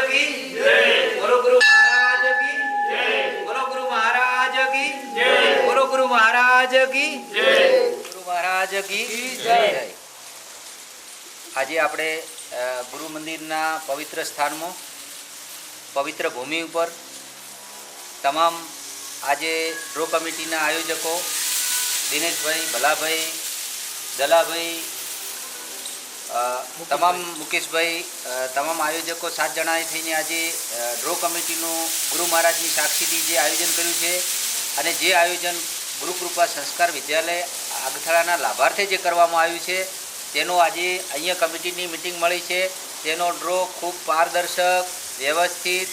की जय। बोलो गुरु महाराज की जय। बोलो गुरु महाराज की जय। बोलो गुरु महाराज की जय। गुरु महाराज की जय। આજે આપણે ગુરુ મંદિરના પવિત્ર સ્થાનમાં પવિત્ર ભૂમિ ઉપર તમામ આજે ડ્રો કમિટીના આયોજકો દિનેશભાઈ, ભલાભાઈ, દલાભાઈ, તમામ મુકેશભાઈ, તમામ આયોજકો 7 જણાએ થઈને આજે ડ્રો કમિટીનું ગુરુ મહારાજની સાક્ષીથી જે આયોજન કર્યું છે અને જે આયોજન ગુરુકૃપા સંસ્કાર વિદ્યાલય આગથળાના લાભાર્થે જે કરવામાં આવ્યું છે તેનો આજે અહીંયા કમિટીની મિટિંગ મળી છે। તેનો ડ્રો ખૂબ પારદર્શક, વ્યવસ્થિત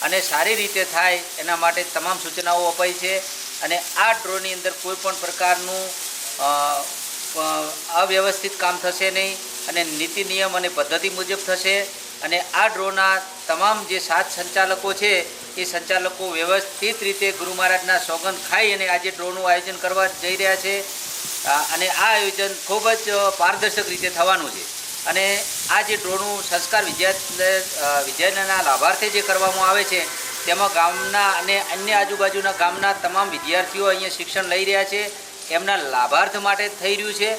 અને સારી રીતે થાય એના માટે તમામ સૂચનાઓ અપાઈ છે અને આ ડ્રોની અંદર કોઈ પણ પ્રકારનું અવ્યવસ્થિત કામ થશે નહીં અને નીતિ નિયમ અને પદ્ધતિ મુજબ થશે અને આ ડ્રોના તમામ જે 7 સંચાલકો છે એ સંચાલકો વ્યવસ્થિત રીતે ગુરુ મહારાજના સોગંદ ખાઈ અને આજે ડ્રોનું આયોજન કરવા જઈ રહ્યા છે અને આ આયોજન ખૂબ જ પારદર્શક રીતે થવાનું છે અને આ જે ડ્રોનું સંસ્કાર વિદ્યાલયના લાભાર્થે જે કરવામાં આવે છે તેમાં ગામના અને અન્ય આજુબાજુના ગામના તમામ વિદ્યાર્થીઓ અહીંયા શિક્ષણ લઈ રહ્યા છે, એમના લાભાર્થ માટે થઈ રહ્યું છે।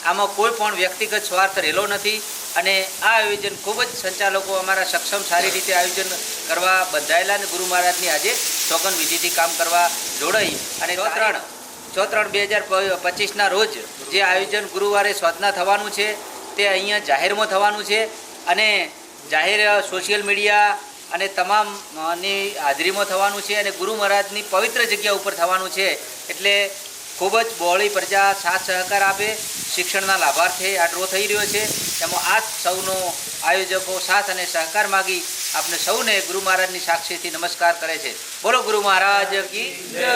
આમાં કોઈ પણ વ્યક્તિગત સ્વાર્થ રહેલો નથી અને આ આયોજન ખૂબ જ સંચાલકો અમારા સક્ષમ સારી રીતે આયોજન કરવા બંધાયેલા અને ગુરુ મહારાજની આજે સોગંદ વિધિથી કામ કરવા જોડાઈ અને 4/3/2025ના રોજ જે આયોજન ગુરુવારે સાધના થવાનું છે તે અહીંયા જાહેરમાં થવાનું છે અને જાહેર સોશિયલ મીડિયા અને તમામની હાજરીમાં થવાનું છે અને ગુરુ મહારાજની પવિત્ર જગ્યા ઉપર થવાનું છે। એટલે ખૂબ જ બહોળી પ્રજા સાથ સહકાર આપે, શિક્ષણના લાભાર્થે આ ડ્રો થઈ રહ્યો છે। એમાં આ સૌનો આયોજકો સાથ અને સહકાર માગી આપને સૌને ગુરુ મહારાજની સાક્ષીથી નમસ્કાર કરે છે। બોલો ગુરુ મહારાજ કી જય।